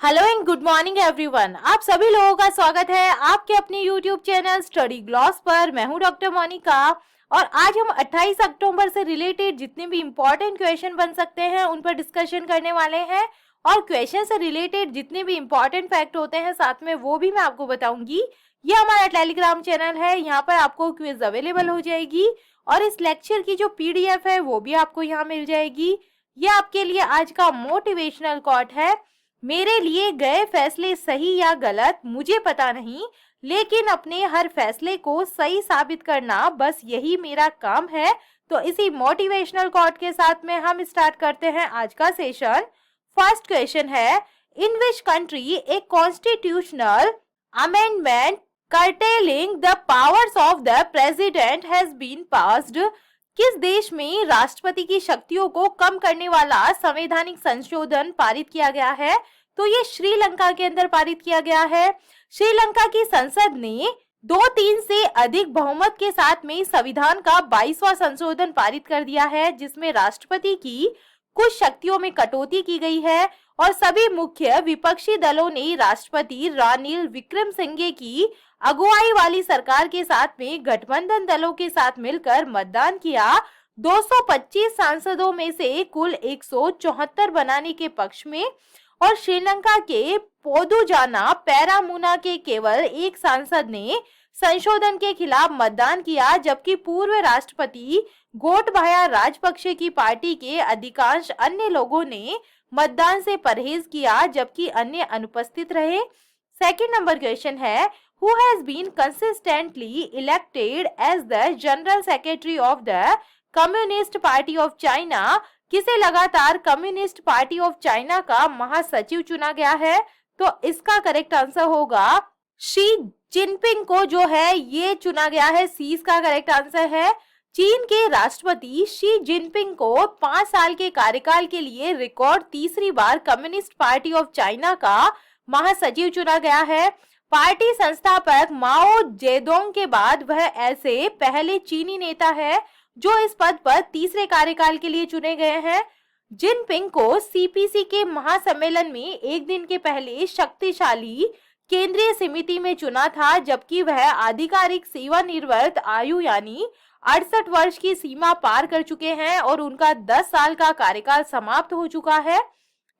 Hello and good morning everyone. आप सभी लोगों का स्वागत है आपके अपने यूट्यूब चैनल स्टडी ग्लॉस पर। मैं हूं डॉक्टर मोनिका और आज हम 28 अक्टूबर से रिलेटेड जितने भी इम्पोर्टेंट क्वेश्चन बन सकते हैं उन पर डिस्कशन करने वाले हैं और क्वेश्चन से रिलेटेड जितने भी इम्पोर्टेंट फैक्ट होते हैं साथ में वो भी मैं आपको बताऊंगी। ये हमारा टेलीग्राम चैनल है, यहाँ पर आपको क्विज अवेलेबल हो जाएगी और इस लेक्चर की जो PDF है वो भी आपको यहाँ मिल जाएगी। ये आपके लिए आज का मोटिवेशनल कोट है। मेरे लिए गए फैसले सही या गलत मुझे पता नहीं, लेकिन अपने हर फैसले को सही साबित करना बस यही मेरा काम है। तो इसी मोटिवेशनल कोट के साथ में हम स्टार्ट करते हैं आज का सेशन। फर्स्ट क्वेश्चन है, in which country a constitutional amendment curtailing the powers of the president has been passed। किस देश में राष्ट्रपति की शक्तियों को कम करने वाला संवैधानिक संशोधन पारित किया गया है? तो ये श्रीलंका के अंदर पारित किया गया है। श्रीलंका की संसद ने 2/3 से अधिक बहुमत के साथ में संविधान का 22वां संशोधन पारित कर दिया है, जिसमें राष्ट्रपति की कुछ शक्तियों में कटौती की गई है और सभी मुख्य विपक्षी दलों ने राष्ट्रपति रानिल विक्रमसिंघे की अगुवाई वाली सरकार के साथ में गठबंधन दलों के साथ मिलकर मतदान किया। 225 सांसदों में से कुल 174 बनाने के पक्ष में और श्रीलंका के पोदुजाना पेरामुना के केवल एक सांसद ने संशोधन के खिलाफ मतदान किया, जबकि पूर्व राष्ट्रपति गोटबाया राजपक्षे की पार्टी के अधिकांश अन्य लोगों ने मतदान से परहेज किया, जबकि अन्य अनुपस्थित रहे। सेकंड नंबर क्वेश्चन है, who has been consistently elected as the general secretary of the Communist Party of China। किसे लगातार कम्युनिस्ट पार्टी ऑफ चाइना का महासचिव चुना गया है? तो इसका करेक्ट आंसर होगा शी जिनपिंग को जो है ये चुना गया है। सी इसका करेक्ट आंसर है। चीन के राष्ट्रपति शी जिनपिंग को 5 साल के कार्यकाल के लिए रिकॉर्ड तीसरी बार कम्युनिस्ट पार्टी ऑफ चाइना का महासचिव चुना गया है। पार्टी संस्थापक माओ जेडोंग के बाद वह ऐसे पहले चीनी नेता है जो इस पद पर तीसरे कार्यकाल के लिए चुने गए हैं। जिनपिंग को सीपीसी के महासम्मेलन में एक दिन के पहले शक्तिशाली केंद्रीय समिति में चुना था, जबकि वह आधिकारिक सेवानिवृत्त आयु यानी 68 वर्ष की सीमा पार कर चुके हैं और उनका 10 साल का कार्यकाल समाप्त हो चुका है।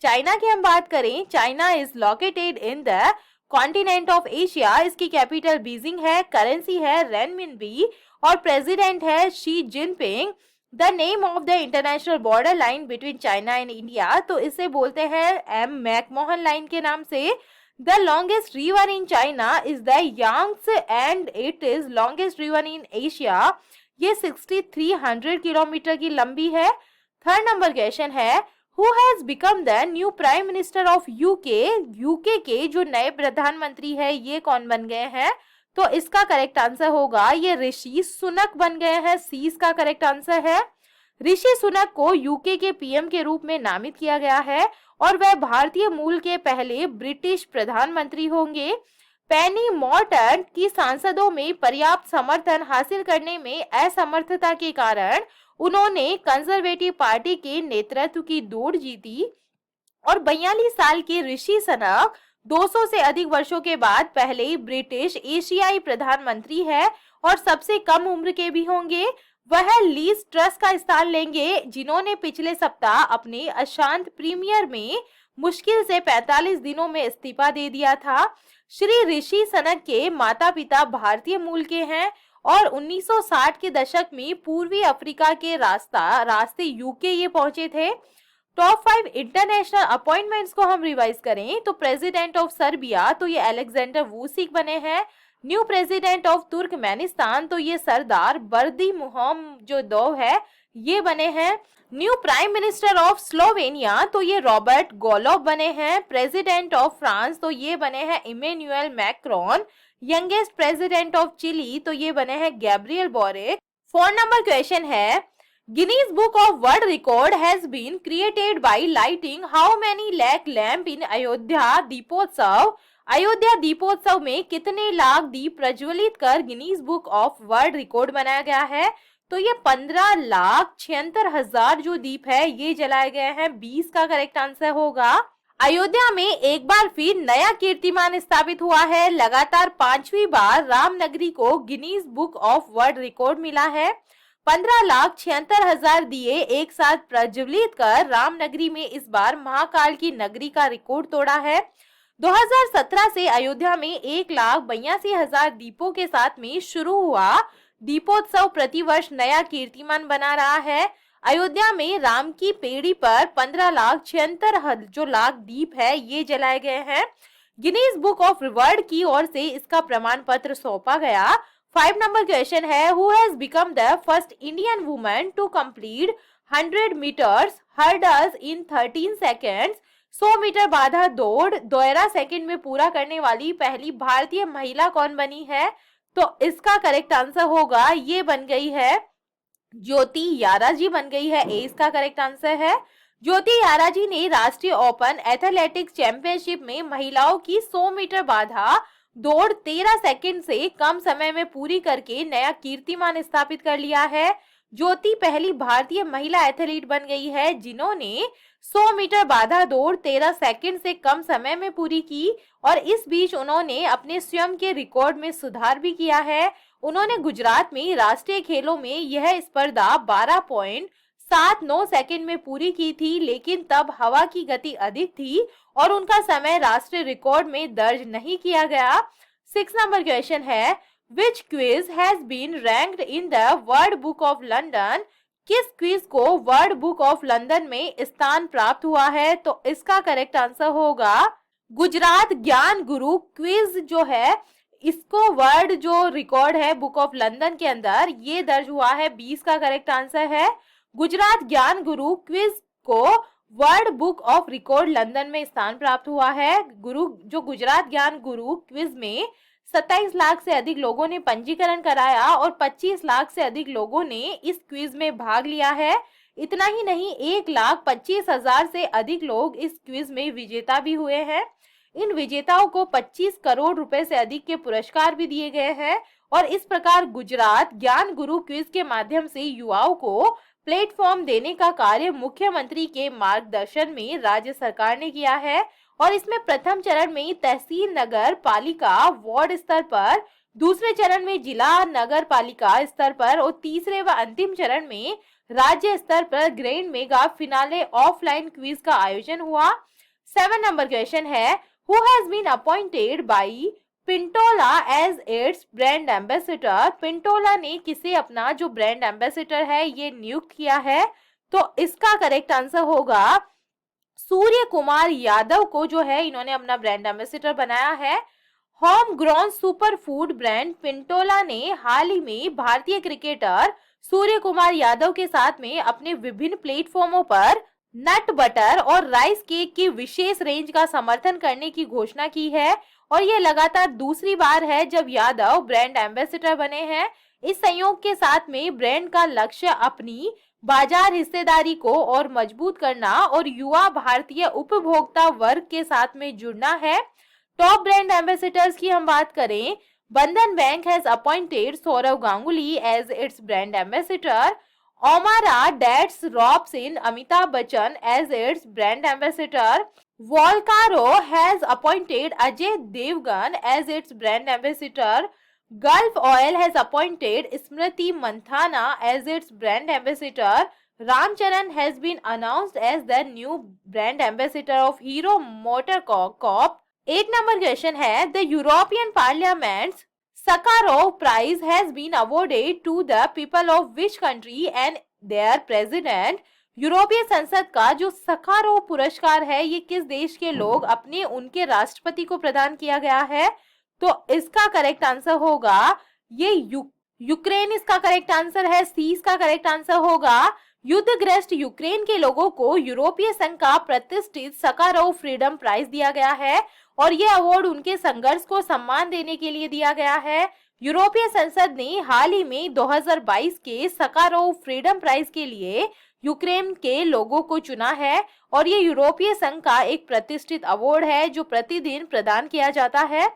चाइना की हम बात करें, China is located in the continent of Asia. इसकी कैपिटल बीजिंग है, करेंसी है रेनमिनबी और प्रेसिडेंट है Xi Jinping. The name of the international border line between China and India, तो इसे बोलते हैं एम मैकमोहन लाइन के नाम से। The longest river in China is the Yangtze and it is longest river in Asia. ये 6300 kilometre की लंबी है। थर्ड नंबर क्वेश्चन है, Who has become the new Prime Minister of UK? UK के जो नए प्रधानमंत्री है ये कौन बन गए हैं? तो इसका करेक्ट आंसर होगा ये ऋषि सुनक बन गए हैं। सी इसका करेक्ट आंसर है। ऋषि सुनक को यूके के पीएम के रूप में नामित किया गया है और वह भारतीय मूल के पहले ब्रिटिश प्रधानमंत्री होंगे। पेनी मॉर्टन की सांसदों में पर्याप्त समर्थन हासिल करने में असमर्थता के कारण उन्होंने कंजर्वेटिव पार्टी के नेतृत्व की दौड़ जीती और 42 साल के ऋषि सुनक 200 से अधिक वर्षों के बाद पहले ब्रिटिश एशियाई प्रधानमंत्री है और सबसे कम उम्र के भी होंगे। वह लीज ट्रस का स्थान लेंगे, जिन्होंने पिछले सप्ताह अपने अशांत प्रीमियर में मुश्किल से 45 दिनों में इस्तीफा दे दिया था। श्री ऋषि सुनक के माता पिता भारतीय मूल के हैं और 1960 के दशक में पूर्वी अफ्रीका के रास्ते यूके ये पहुंचे थे। टॉप 5 इंटरनेशनल अपॉइंटमेंट्स को हम रिवाइज करें तो प्रेसिडेंट ऑफ सर्बिया तो ये अलेक्जेंडर वुसिक बने हैं। न्यू प्रेसिडेंट ऑफ तुर्कमेनिस्तान तो ये सरदार बर्दी मुहम्मदोव है, ये बने हैं। New prime minister of Slovenia तो ये रॉबर्ट गोलोव बने हैं। प्रेसिडेंट ऑफ फ्रांस तो ये बने हैं Emmanuel Macron. Youngest president of Chile तो ये बने हैं गैब्रियल बोरिक। 4 नंबर क्वेश्चन है, Guinness book of world record has been created by lighting how many lakh lamp in Ayodhya Deepotsav. Ayodhya Deepotsav में कितने लाख दीप प्रज्वलित कर Guinness book of world record बनाया गया है? तो ये 15,76,000 जो दीप है ये जलाए गए हैं। 20 का करेक्ट आंसर होगा। अयोध्या में एक बार फिर नया कीर्तिमान स्थापित हुआ है। लगातार 5वीं बार रामनगरी को Guinness book of world record मिला है। 15,76,000 दिए एक साथ प्रज्वलित कर रामनगरी में इस बार महाकाल की नगरी का रिकॉर्ड तोड़ा है। 2017 से अयोध्या में 1,82,000 दीपों के साथ में शुरू हुआ दीपोत्सव प्रतिवर्ष नया कीर्तिमान बना रहा है। अयोध्या में राम की पेड़ी पर 15,76,000 दीप है ये जलाए गए हैं। गिनीज बुक ऑफ वर्ल्ड की ओर से इसका प्रमाण पत्र सौंपा गया। 5 नंबर क्वेश्चन है, who has become the first Indian woman to complete 100 metres hurdles in 13 seconds. 100 metre बाधा दौड़ 12 सेकंड में पूरा करने वाली पहली भारतीय महिला कौन बनी है? तो इसका करेक्ट आंसर होगा, ये बन गई है ज्योति यारा जी बन गई है। ए इसका करेक्ट आंसर है। ज्योति यारा जी ने राष्ट्रीय ओपन एथलेटिक्स चैंपियनशिप में महिलाओं की 100 मीटर बाधा दौड़ 13 सेकंड से कम समय में पूरी करके नया कीर्तिमान स्थापित कर लिया है। ज्योति पहली भारतीय महिला एथलीट बन गई है जिन्होंने 100 मीटर बाधा दौड़ 13 सेकंड से कम समय में पूरी की और इस बीच उन्होंने अपने स्वयं के रिकॉर्ड में सुधार भी किया है। उन्होंने गुजरात में राष्ट्रीय खेलों में यह स्पर्धा 12.79 सेकंड में पूरी की थी, लेकिन तब हवा की गति अधिक थी और उनका समय राष्ट्रीय रिकॉर्ड में दर्ज नहीं किया गया। 6 नंबर क्वेश्चन है, which quiz has been ranked in the world book of London? किस क्विज को वर्ल्ड बुक ऑफ लंदन में स्थान प्राप्त हुआ है? तो इसका करेक्ट आंसर होगा गुजरात ज्ञान गुरु क्विज जो है, इसको वर्ल्ड जो रिकॉर्ड है बुक ऑफ लंदन के अंदर ये दर्ज हुआ है। 20 का करेक्ट आंसर है। गुजरात ज्ञान गुरु क्विज को world book of record London में स्थान प्राप्त हुआ है। गुजरात ज्ञान गुरु क्विज में 27 लाख से अधिक लोगों ने पंजीकरण कराया और 25 लाख से अधिक लोगों ने इस क्विज में भाग लिया है। इतना ही नहीं, 1,25,000 से अधिक लोग इस क्विज में विजेता भी हुए हैं। इन विजेताओं को 25 करोड़ रुपए से अधिक के पुरस्कार भी दिए गए हैं और इस प्रकार गुजरात ज्ञान गुरु क्विज के माध्यम से युवाओं को प्लेटफॉर्म देने का कार्य मुख्यमंत्री के मार्गदर्शन में राज्य सरकार ने किया है और इसमें प्रथम चरण में तहसील नगर पालिका वार्ड स्तर पर, दूसरे चरण में जिला नगर पालिका स्तर पर और तीसरे व अंतिम चरण में राज्य स्तर पर grand mega finale offline quiz का आयोजन हुआ। 7 नंबर क्वेश्चन है, who has been appointed by Pintola as its brand ambassador? Pintola ने किसे अपना जो ब्रांड एम्बेसडर है ये नियुक्त किया है? तो इसका करेक्ट आंसर होगा सूर्य कुमार यादव को जो है इन्होंने अपना ब्रांड एम्बेसडर बनाया है। Home grown super food brand Pintola ने हाल ही में भारतीय क्रिकेटर सूर्य कुमार यादव के साथ में अपने विभिन्न प्लेटफॉर्मों पर नट बटर और राइस केक की विशेष रेंज का समर्थन करने की घोषणा की है और ये लगातार दूसरी बार है जब यादव ब्रांड एम्बेसडर बने हैं। इस संयोग के साथ में ब्रांड का लक्ष्य अपनी बाजार हिस्सेदारी को और मजबूत करना और युवा भारतीय उपभोक्ता वर्ग के साथ में जुड़ना है। टॉप ब्रांड एम्बेसडर्स की हम बात करें, Bandhan bank has appointed Sourav Ganguly as its brand ambassador. ओमारा डेट्स ropes in Amitabh Bachchan as its brand ambassador. Volcaro has appointed Ajay Devgan as its brand ambassador. Gulf Oil has appointed Smriti Manthana as its brand ambassador. Ramcharan has been announced as the new brand ambassador of Hero MotoCorp. 8 number question है, the European Parliament's Sakharov Prize has been awarded to the people of which country and their president? यूरोपीय संसद का जो Sakharov पुरस्कार है ये किस देश के लोग अपने उनके राष्ट्रपति को प्रदान किया गया है? तो इसका करेक्ट आंसर होगा ये यूक्रेन इसका करेक्ट आंसर है। सी इसका करेक्ट आंसर होगा युद्धग्रस्त यूक्रेन के लोगों को यूरोपीय संघ का प्रतिष्ठित सखारोव फ्रीडम प्राइज दिया गया है और ये अवार्ड उनके संघर्ष को सम्मान देने के लिए दिया गया है। यूरोपीय संसद ने हाल ही में 2022 के सखारोव फ्रीडम प्राइज के लिए यूक्रेन के लोगों को चुना है और ये यूरोपीय संघ का एक प्रतिष्ठित अवार्ड है जो प्रतिदिन प्रदान किया जाता है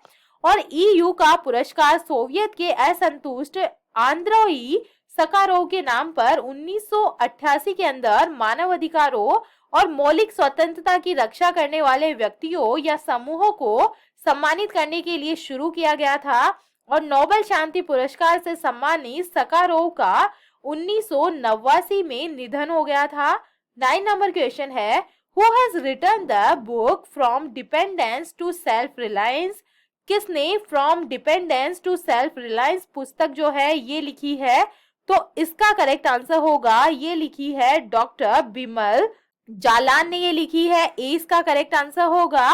और ईयू का पुरस्कार सोवियत के असंतुष्ट आंद्रोई सखारोव के नाम पर 1988 के अंदर मानव अधिकारों और मौलिक स्वतंत्रता की रक्षा करने वाले व्यक्तियों या समूहों को सम्मानित करने के लिए शुरू किया गया था। और नोबेल शांति पुरस्कार से सम्मानित सकारोव का 1989 में निधन हो गया था। 9 नंबर क्वेश्चन है, who has written the book from dependence to self reliance? किसने from dependence to self reliance पुस्तक जो है ये लिखी है? तो इसका करेक्ट आंसर होगा, ये लिखी है डॉक्टर बिमल जालान ने ये लिखी है। ए इसका करेक्ट आंसर होगा।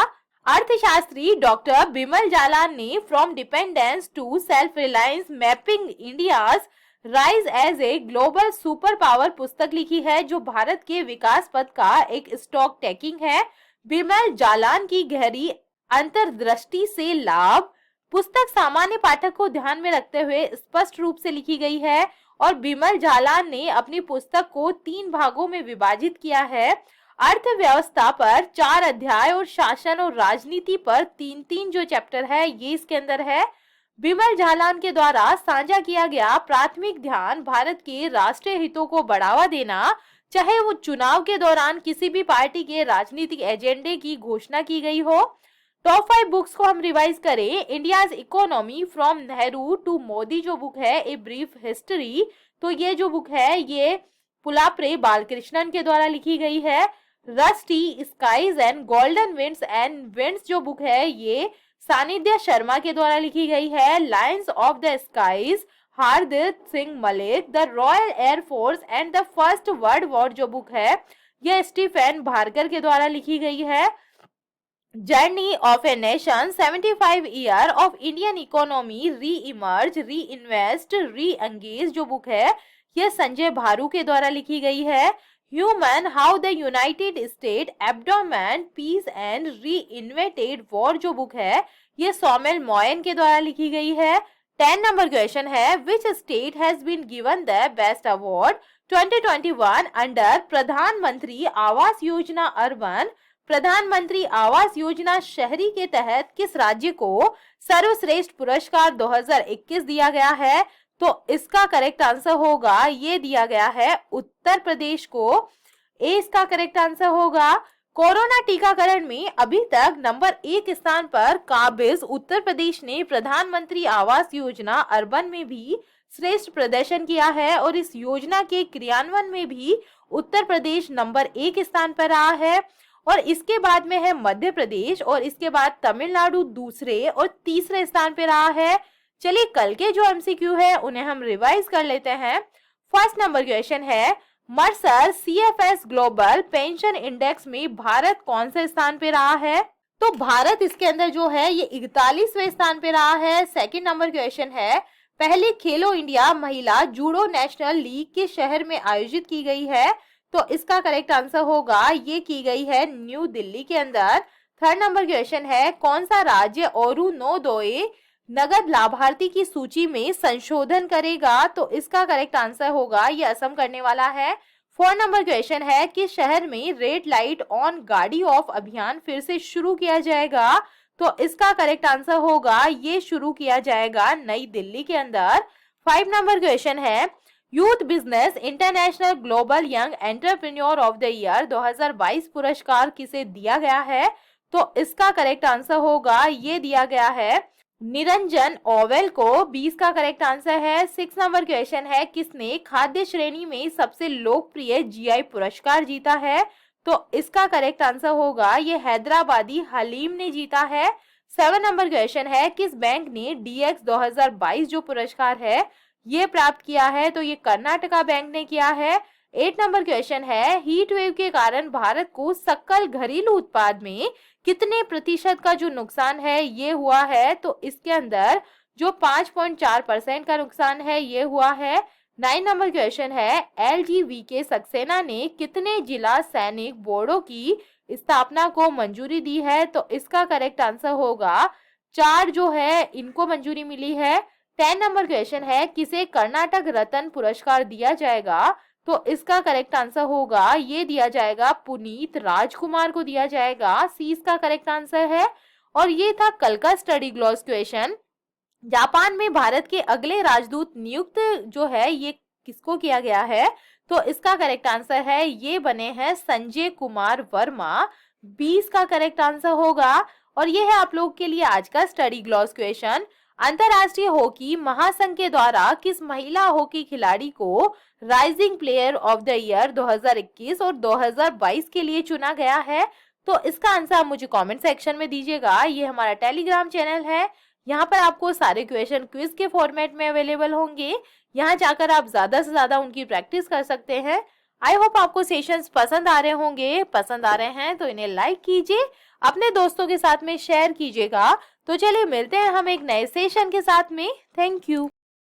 अर्थशास्त्री डॉक्टर बिमल जालान ने from dependence to self reliance mapping India's rise as a global super power पुस्तक लिखी है, जो भारत के विकास पथ का एक स्टॉक टेकिंग है। बिमल जालान की गहरी अंतर्दृष्टि से लाभ पुस्तक सामान्य पाठक को ध्यान में रखते हुए स्पष्ट रूप से लिखी गई है। और बिमल जालान ने अपनी पुस्तक को 3 भागों में विभाजित किया है। अर्थव्यवस्था पर 4 अध्याय और शासन और राजनीति पर 3-3 जो चैप्टर है ये इसके अंदर है। बिमल जालान के द्वारा साझा किया गया प्राथमिक ध्यान भारत के राष्ट्रीय हितों को बढ़ावा देना, चाहे वो चुनाव के दौरान किसी भी पार्टी के राजनीतिक एजेंडे की घोषणा की गई हो। टॉप 5 बुक्स को हम रिवाइज करें। India's economy from Nehru to Modi जो बुक है ए ब्रीफ हिस्ट्री, तो ये जो बुक है ये पुलाप्रे बालकृष्णन के द्वारा लिखी गई है। Rusty skies and golden winds जो बुक है ये सानिध्य शर्मा के द्वारा लिखी गई है। Lions of the skies Hardeep Singh Malik, the royal air force and the first world war जो बुक है यह स्टीफन भार्कर के द्वारा लिखी गई है। Journey of a nation 75 year of Indian economy reemerge reinvest reengage जो बुक है यह संजय भारू के द्वारा लिखी गई है। Human how the united state abdomen peace and reinvented war जो बुक है यह सौमेल मॉयन के द्वारा लिखी गई है। 10 नंबर क्वेश्चन है, which state has been given the best award 2021 under प्रधानमंत्री आवास योजना अर्बन? प्रधानमंत्री आवास योजना शहरी के तहत किस राज्य को सर्वश्रेष्ठ पुरस्कार 2021 दिया गया है? तो इसका करेक्ट आंसर होगा, ये दिया गया है उत्तर प्रदेश को। ए इसका करेक्ट आंसर होगा। कोरोना टीकाकरण में अभी तक नंबर 1 स्थान पर काबिज उत्तर प्रदेश ने प्रधानमंत्री आवास योजना अर्बन में भी श्रेष्ठ प्रदर्शन किया है। और इस योजना के क्रियान्वयन में भी उत्तर प्रदेश नंबर 1 स्थान पर रहा है। और इसके बाद में है मध्य प्रदेश और इसके बाद तमिलनाडु दूसरे और तीसरे स्थान पे रहा है। चलिए कल के जो एमसीक्यू है उन्हें हम रिवाइज कर लेते हैं। फर्स्ट नंबर क्वेश्चन है, Mercer CFS global pension index में भारत कौन से स्थान पे रहा है? तो भारत इसके अंदर जो है ये 41वें स्थान पे रहा है। सेकंड नंबर क्वेश्चन है, पहली खेलो इंडिया महिला जूडो नेशनल लीग के शहर में आयोजित की गई है? तो इसका करेक्ट आंसर होगा, ये की गई है न्यू दिल्ली के अंदर। थर्ड नंबर क्वेश्चन है, कौन सा राज्य अरुणोदय नगद लाभार्थी की सूची में संशोधन करेगा? तो इसका करेक्ट आंसर होगा, ये असम करने वाला है। फोर्थ नंबर क्वेश्चन है कि शहर में रेड लाइट ऑन गाड़ी ऑफ अभियान फिर से शुरू किया जाएगा? तो इसका करेक्ट आंसर होगा, ये शुरू किया जाएगा नई दिल्ली के अंदर। 5 नंबर क्वेश्चन है, youth business international global young entrepreneur of the year 2022 पुरस्कार किसे दिया गया है? तो इसका करेक्ट आंसर होगा, ये दिया गया है निरंजन ओवेल को। 20 का करेक्ट आंसर है। 6 नंबर क्वेश्चन है, किसने खाद्य श्रेणी में सबसे लोकप्रिय जीआई पुरस्कार जीता है? तो इसका करेक्ट आंसर होगा, ये हैदराबादी हलीम ने जीता है। 7 नंबर क्वेश्चन है, किस बैंक ने डीएक्स 2022 जो पुरस्कार है ये प्राप्त किया है? तो ये कर्नाटका बैंक ने किया है। 8 नंबर क्वेश्चन है, हीट वेव के कारण भारत को सकल घरेलू उत्पाद में कितने प्रतिशत का जो नुकसान है ये हुआ है? तो इसके अंदर जो 5.4% का नुकसान है ये हुआ है। 9 नंबर क्वेश्चन है, LGVK सक्सेना ने कितने जिला सैनिक बोर्डों की स्थापना को मंजूरी दी है? तो इसका करेक्ट आंसर होगा 4 जो है इनको मंजूरी मिली है। 10 नंबर क्वेश्चन है, किसे कर्नाटक रत्न पुरस्कार दिया जाएगा? तो इसका करेक्ट आंसर होगा, ये दिया जाएगा पुनीत राजकुमार को दिया जाएगा। सी इसका करेक्ट आंसर है। और ये था कल का स्टडी ग्लॉस क्वेश्चन। जापान में भारत के अगले राजदूत नियुक्त जो है ये किसको किया गया है? तो इसका करेक्ट आंसर है, ये बने हैं संजय कुमार वर्मा। 20 का करेक्ट आंसर होगा। और ये है आप लोग के लिए आज का स्टडी ग्लॉस क्वेश्चन। अंतरराष्ट्रीय हॉकी महासंघ के द्वारा किस महिला हॉकी खिलाड़ी को rising player of the year 2021 और 2022 के लिए चुना गया है? तो इसका आंसर आप मुझे कमेंट सेक्शन में दीजिएगा। ये हमारा टेलीग्राम चैनल है, यहाँ पर आपको सारे क्वेश्चन क्विज के फॉर्मेट में अवेलेबल होंगे। यहाँ जाकर आप ज्यादा से ज्यादा उनकी प्रैक्टिस कर सकते हैं। आई होप आपको सेशंस पसंद आ रहे होंगे। पसंद आ रहे हैं तो इन्हें लाइक कीजिए, अपने दोस्तों के साथ में शेयर कीजिएगा। तो चलिए मिलते हैं हम एक नए सेशन के साथ में। Thank you.